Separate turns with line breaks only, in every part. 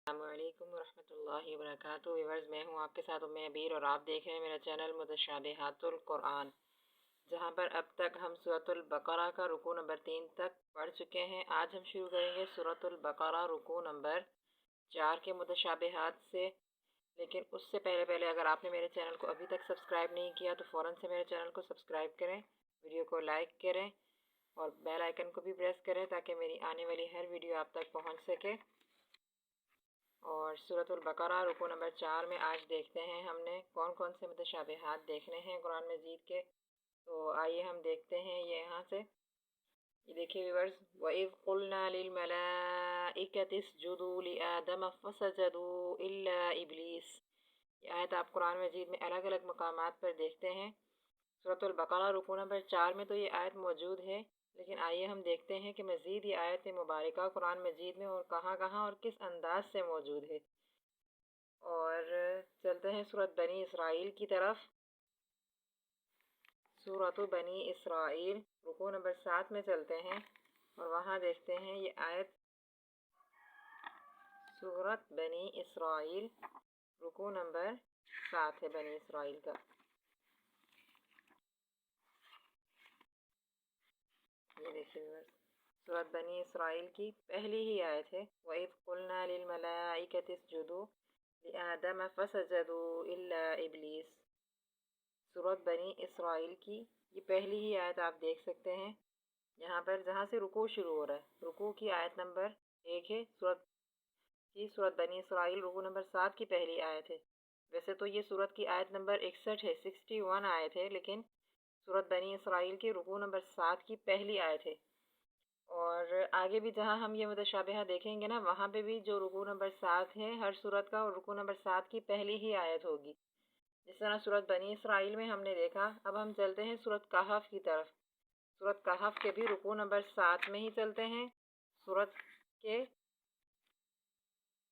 السلام علیکم ورحمۃ اللہ وبرکاتہ ویورز، میں ہوں آپ کے ساتھ عبیر اور آپ دیکھ رہے ہیں میرا چینل متشابہات القرآن، جہاں پر اب تک ہم سورۃ البقرہ کا رکوع نمبر 3 تک پڑھ چکے ہیں۔ آج ہم شروع کریں گے سورۃ البقرہ رکوع نمبر 4 کے متشابہات سے، لیکن اس سے پہلے اگر آپ نے میرے چینل کو ابھی تک سبسکرائب نہیں کیا تو فوراً سے میرے چینل کو سبسکرائب کریں، ویڈیو کو لائک کریں اور بیل آئیکن کو بھی پریس کریں تاکہ میری آنے والی ہر ویڈیو آپ تک پہنچ سکے۔ اور سورۃ البقرہ رکوع نمبر 4 میں آج دیکھتے ہیں ہم نے کون کون سے متشابہات دیکھنے ہیں قرآن مجید کے۔ تو آئیے ہم دیکھتے ہیں یہ یہاں سے۔ یہ دیکھیے ویورز، وَإِذْ قُلْنَا لِلْمَلَائِكَةِ اسْجُدُوا لِآدَمَ فَسَجَدُوا إِلَّا إِبْلِيسَ۔ یہ آیت آپ قرآن مجید میں الگ الگ مقامات پر دیکھتے ہیں۔ سورۃ البقرہ رکوع نمبر 4 میں تو یہ آیت موجود ہے، لیکن آئیے ہم دیکھتے ہیں کہ مزید یہ آیت مبارکہ قرآن مجید میں اور کہاں کہاں اور کس انداز سے موجود ہے۔ اور چلتے ہیں سورۃ بنی اسرائیل کی طرف۔ سورۃ بنی اسرائیل رکوع نمبر 7 میں چلتے ہیں اور وہاں دیکھتے ہیں یہ آیت۔ سورۃ بنی اسرائیل رکوع نمبر 7 ہے بنی اسرائیل کا۔ یہ دیکھیے سورۃ بنی اسرائیل کی پہلی ہی آیت ہے، وَإِذْ قُلْنَا لِلْمَلَائِكَةِ اسْجُدُوا لِآدَمَ فَسَجَدُوا إِلَّا إِبْلِيسَ۔ سورۃ بنی اسرائیل کی یہ پہلی ہی آیت آپ دیکھ سکتے ہیں، یہاں پر جہاں سے رکوع شروع ہو رہا ہے۔ رکوع کی آیت نمبر 1 ہے سورۃ بنی اسرائیل رکوع نمبر 7 کی پہلی آیت ہے۔ ویسے تو یہ سورت کی آیت نمبر 61 ہے، 61 آیت ہے، لیکن سورۃ بنی اسرائیل کی رکوع نمبر 7 کی پہلی آیت ہے۔ اور آگے بھی جہاں ہم یہ متشابہہ دیکھیں گے نا، وہاں پہ بھی جو رکوع نمبر 7 ہے ہر سورت کا، اور رکوع نمبر 7 کی پہلی ہی آیت ہوگی، جس طرح سورۃ بنی اسرائیل میں ہم نے دیکھا۔ اب ہم چلتے ہیں سورۃ کہف کی طرف۔ سورۃ کہف کے بھی رکوع نمبر 7 میں ہی چلتے ہیں۔ سورۃ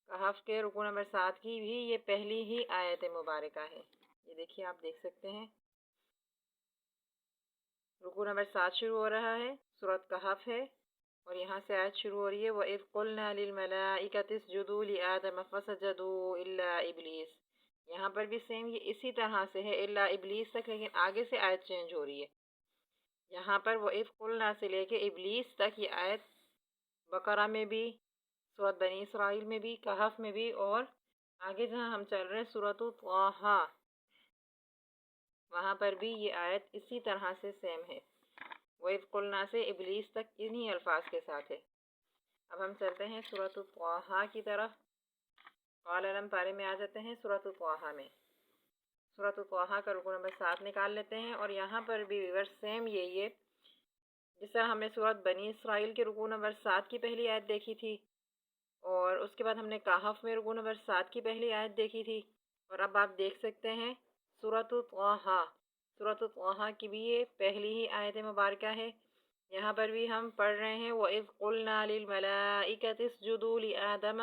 کہف کے رکوع نمبر 7 کی بھی یہ پہلی ہی آیت مبارکہ ہے۔ یہ دیکھیے آپ دیکھ سکتے ہیں، رکوع نمبر 7 شروع ہو رہا ہے، سورۃ کہف ہے، اور یہاں سے آیت شروع ہو رہی ہے وَإِذْ قُلْنَا لِلْمَلَائِكَةِ اسْجُدُوا لِآدَمَ فَسَجَدُوا إِلَّا إِبْلِيسَ۔ یہاں پر بھی سیم یہ اسی طرح سے ہے الا ابلیس تک، لیکن آگے سے آیت چینج ہو رہی ہے۔ یہاں پر وَإِذْ قُلْنَا سے لے کے ابلیس تک یہ آیت بقرہ میں بھی، سورۃ بنی اسرائیل میں بھی، کہف میں بھی، اور آگے جہاں ہم چل رہے ہیں سورۃ طٰہٰ، وہاں پر بھی یہ آیت اسی طرح سے سیم ہے۔ وَإِذْ قُلْنَا سے ابلیس تک انہی الفاظ کے ساتھ ہے۔ اب ہم چلتے ہیں سورۃ طٰہٰ کی طرف۔ قال علم پارے میں آ جاتے ہیں سورۃ طٰہٰ میں۔ سورۃ طٰہٰ کا رکوع نمبر 7 نکال لیتے ہیں، اور یہاں پر بھی ریورس سیم یہی ہے، جس طرح ہم نے سورۃ بنی اسرائیل کے رکوع نمبر 7 کی پہلی آیت دیکھی تھی، اور اس کے بعد ہم نے کہف میں رکوع نمبر 7 کی پہلی آیت دیکھی تھی، اور اب آپ دیکھ سکتے ہیں سورۃ طٰہٰ۔ سورۃ طٰہٰ کی بھی یہ پہلی ہی آیت مبارکہ ہے۔ یہاں پر بھی ہم پڑھ رہے ہیں وَإِذْ قُلْنَا لِلْمَلَائِكَةِ اسْجُدُوا لِآدَمَ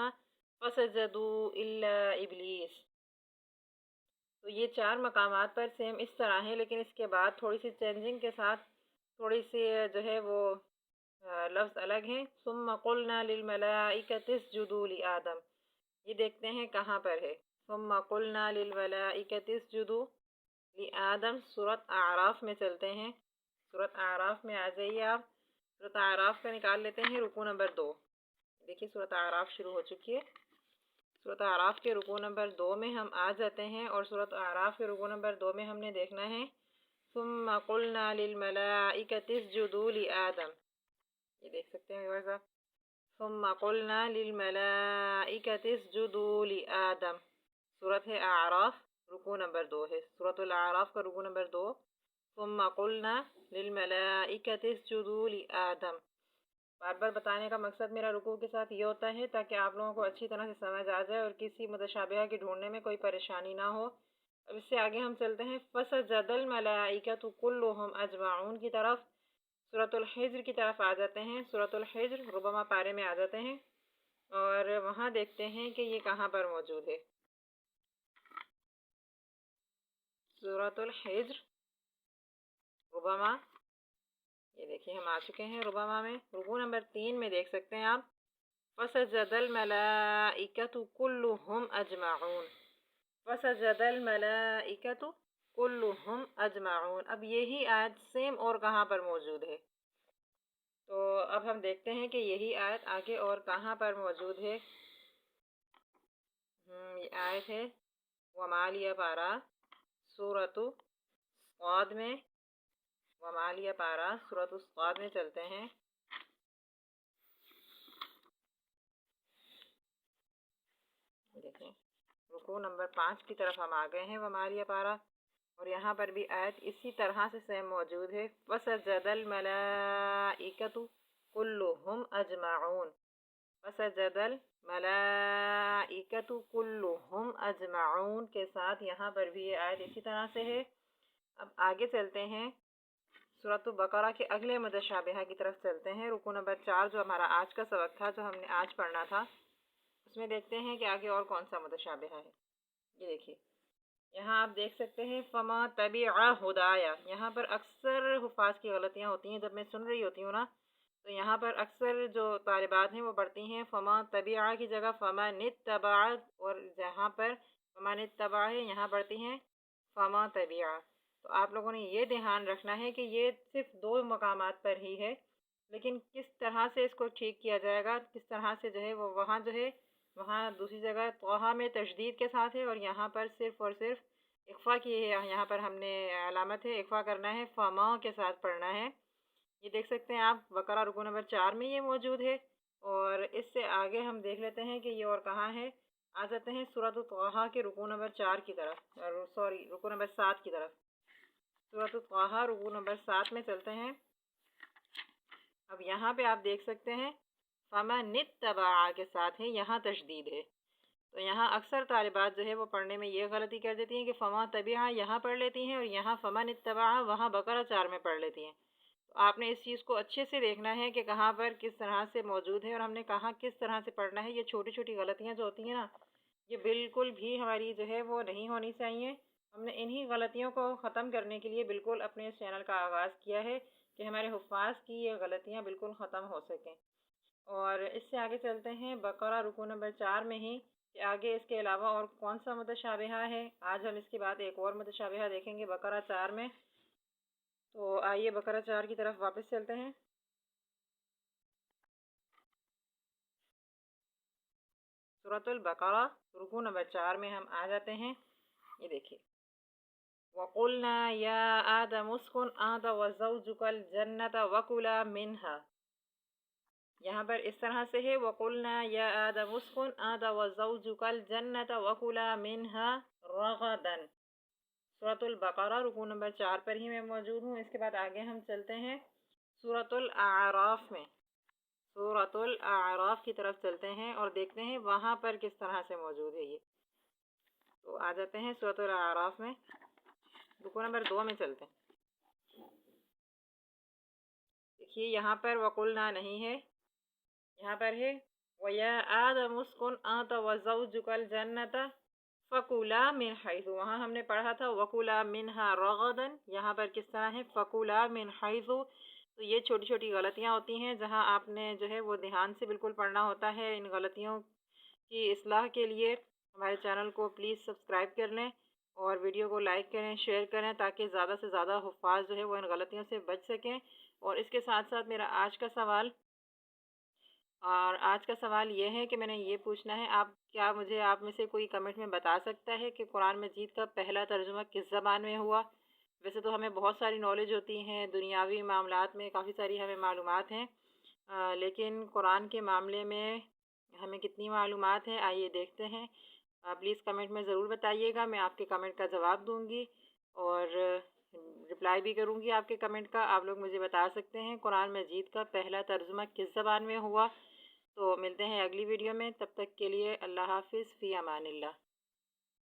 فَسَجَدُوا إِلَّا إِبْلِيسَ۔ تو یہ 4 مقامات پر سیم اس طرح ہے، لیکن اس کے بعد تھوڑی سی چینجنگ کے ساتھ تھوڑی سی جو ہے وہ لفظ الگ ہیں۔ ثُمَّ قُلْنَا لِلْمَلَائِكَةِ اسْجُدُوا لِآدَمَ، یہ دیکھتے ہیں کہاں پر ہے۔ ثُمَّ قُلْنَا لِلْمَلَائِكَةِ اسْجُدُوا لِآدَمَ سورۃ اعراف میں چلتے ہیں۔ سورۃ اعراف میں آ جائیے آپ۔ سورۃ اعراف کا نکال لیتے ہیں رکوع نمبر 2۔ دیکھیے سورۃ اعراف شروع ہو چکی ہے۔ سورۃ اعراف کے رکوع نمبر 2 میں ہم آ جاتے ہیں، اور سورۃ اعراف کے رکوع نمبر 2 میں ہم نے دیکھنا ہے ثُمَّ قُلْنَا لِلْمَلَائِكَةِ اسْجُدُوا لِآدَمَ۔ یہ دیکھ سکتے ہیں ویورز آپ، ثُمَّ قُلْنَا لِلْمَلَائِكَةِ اسْجُدُوا لِآدَمَ۔ سورۃ اعراف رکوع نمبر 2 ہے۔ سورۃ الاعراف کا رکوع نمبر 2، ثُمَّ قُلْنَا لِلْمَلَائِكَةِ اسْجُدُوا لِآدَمَ۔ بار بار بتانے کا مقصد میرا رکوع کے ساتھ یہ ہوتا ہے تاکہ آپ لوگوں کو اچھی طرح سے سمجھ آ جائے اور کسی متشابہہ کی ڈھونڈنے میں کوئی پریشانی نہ ہو۔ اب اس سے آگے ہم چلتے ہیں فَسَجَدَ الْمَلَائِكَةُ كُلُّهُمْ أَجْمَعُونَ کی طرف۔ سورۃ الحجر کی طرف آ جاتے ہیں۔ سورۃ الحجر ربما پارے میں آ جاتے ہیں، اور وہاں دیکھتے ہیں کہ یہ کہاں پر موجود ہے۔ سورۃ الحجر ربما، یہ دیکھیے ہم آ چکے ہیں ربما میں، رکوع نمبر 3 میں دیکھ سکتے ہیں آپ فسجد الملائکۃ کلہم اجمعون، فسجد الملائکۃ کلہم اجمعون۔ اب یہی آیت سیم اور کہاں پر موجود ہے؟ تو اب ہم دیکھتے ہیں کہ یہی آیت آگے اور کہاں پر موجود ہے۔ یہ آیت ہے ومالیہ پارہ سورۃ صاد میں، ومالیہ پارہ سورۃ صاد میں چلتے ہیں۔ دیکھیں رکوع نمبر 5 کی طرف ہم آ گئے ہیں ومالیہ پارہ، اور یہاں پر بھی آیت اسی طرح سے سیم موجود ہے۔ فسجد الملائکۃ کلہم اجمعون، فسجد الملائکۃ کلہم اجمعون کے ساتھ یہاں پر بھی یہ آیت اسی طرح سے ہے۔ اب آگے چلتے ہیں سورۃ البقرہ کے اگلے متشابہہ کی طرف چلتے ہیں۔ رکوع نمبر 4 جو ہمارا آج کا سبق تھا، جو ہم نے آج پڑھنا تھا، اس میں دیکھتے ہیں کہ آگے اور کون سا متشابہہ ہے۔ یہ دیکھیے یہاں آپ دیکھ سکتے ہیں فما تبع ہدایا، یہاں پر اکثر حفاظ کی غلطیاں ہوتی ہیں۔ جب میں سن رہی ہوتی ہوں نا تو یہاں پر اکثر جو طالبات ہیں وہ پڑھتی ہیں فما تبع کی جگہ فما نتبع، اور جہاں پر فما نتبع ہے یہاں پڑھتی ہیں فما تبع۔ تو آپ لوگوں نے یہ دھیان رکھنا ہے کہ یہ صرف 2 مقامات پر ہی ہے، لیکن کس طرح سے اس کو ٹھیک کیا جائے گا، کس طرح سے جو ہے وہ وہاں جو ہے وہاں دوسری جگہ طٰہٰ میں تشدید کے ساتھ ہے، اور یہاں پر صرف اور صرف اخفا کی ہے۔ یہاں پر ہم نے علامت ہے اخفا کرنا ہے، فما کے ساتھ پڑھنا ہے۔ یہ دیکھ سکتے ہیں آپ بقرہ رکوع نمبر 4 میں یہ موجود ہے، اور اس سے آگے ہم دیکھ لیتے ہیں کہ یہ اور کہاں ہے۔ آ جاتے ہیں سورۃ طٰہٰ کے رکوع نمبر 4 کی طرف، رکوع نمبر 7 کی طرف۔ سورۃ طٰہٰ رکوع نمبر 7 میں چلتے ہیں۔ اب یہاں پہ آپ دیکھ سکتے ہیں فما نتبع کے ساتھ ہے، یہاں تشدید ہے۔ تو یہاں اکثر طالبات جو ہے وہ پڑھنے میں یہ غلطی کر دیتی ہیں کہ فما تبع یہاں پڑھ لیتی ہیں، اور یہاں فما نتبع وہاں بقرہ 4 میں پڑھ لیتی ہیں۔ تو آپ نے اس چیز کو اچھے سے دیکھنا ہے کہ کہاں پر کس طرح سے موجود ہے، اور ہم نے کہاں کس طرح سے پڑھنا ہے۔ یہ چھوٹی چھوٹی غلطیاں جو ہوتی ہیں نا، یہ بالکل بھی ہماری جو ہے وہ نہیں ہونی چاہیے۔ ہم نے انہی غلطیوں کو ختم کرنے کے لیے بالکل اپنے اس چینل کا آغاز کیا ہے کہ ہمارے حفاظ کی یہ غلطیاں بالکل ختم ہو سکیں۔ اور اس سے آگے چلتے ہیں بقرہ رکوع نمبر 4 میں ہی کہ آگے اس کے علاوہ اور کون سا متشابہہ ہے۔ آج ہم اس کے بعد ایک اور متشابہہ دیکھیں گے بقرہ 4 میں۔ تو آئیے بقرہ 4 کی طرف واپس چلتے ہیں۔ سورۃ البقرہ رکوع نمبر 4 میں ہم آ جاتے ہیں۔ یہ دیکھیے وَقُلْنَا يَا آدَمُ اسْكُنْ أَنْتَ وَزَوْجُكَ الْجَنَّةَ وَكُلَا مِنْهَا، یہاں پر اس طرح سے ہے وَقُلْنَا يَا آدَمُ اسْكُنْ أَنْتَ وَزَوْجُكَ الْجَنَّةَ وَكُلَا مِنْهَا رَغَدًا۔ سورۃ البقرہ رکوع نمبر 4 پر ہی میں موجود ہوں۔ اس کے بعد آگے ہم چلتے ہیں سورۃ الاعراف میں، سورۃ الاعراف کی طرف چلتے ہیں اور دیکھتے ہیں وہاں پر کس طرح سے موجود ہے۔ یہ تو آ جاتے ہیں سورۃ الاعراف میں، رکوع نمبر 2 میں چلتے ہیں۔ دیکھیے یہاں پر وَقُلْنَا نہیں ہے، یہاں پر ہے وَيَا آدَمُ اسْكُنْ أَنْتَ وَزَوْجُكَ الْجَنَّةَ فَكُلَا مِنْ حَيْثُ، وہاں ہم نے پڑھا تھا وَكُلَا مِنْهَا رَغَدًا، یہاں پر کس طرح ہے فَكُلَا مِنْ حَيْثُ۔ تو یہ چھوٹی چھوٹی غلطیاں ہوتی ہیں جہاں آپ نے جو ہے وہ دھیان سے بالکل پڑھنا ہوتا ہے۔ ان غلطیوں کی اصلاح کے لیے ہمارے چینل کو پلیز سبسکرائب کر لیں، اور ویڈیو کو لائک کریں، شیئر کریں، تاکہ زیادہ سے زیادہ حفاظ جو ہے وہ ان غلطیوں سے بچ سکیں۔ اور اس کے ساتھ ساتھ میرا آج کا سوال یہ ہے کہ میں نے یہ پوچھنا ہے، کیا مجھے آپ میں سے کوئی کمنٹ میں بتا سکتا ہے کہ قرآن مجید کا پہلا ترجمہ کس زبان میں ہوا؟ ویسے تو ہمیں بہت ساری نالج ہوتی ہیں، دنیاوی معاملات میں کافی ساری ہمیں معلومات ہیں، لیکن قرآن کے معاملے میں ہمیں کتنی معلومات ہیں، آئیے دیکھتے ہیں۔ پلیز کمنٹ میں ضرور بتائیے گا، میں آپ کے کمنٹ کا جواب دوں گی اور رپلائی بھی کروں گی آپ کے کمنٹ کا۔ آپ لوگ مجھے بتا سکتے ہیں قرآن مجید کا پہلا ترجمہ کس زبان میں ہوا۔ تو ملتے ہیں اگلی ویڈیو میں، تب تک کے لیے اللہ حافظ، فی امان اللہ۔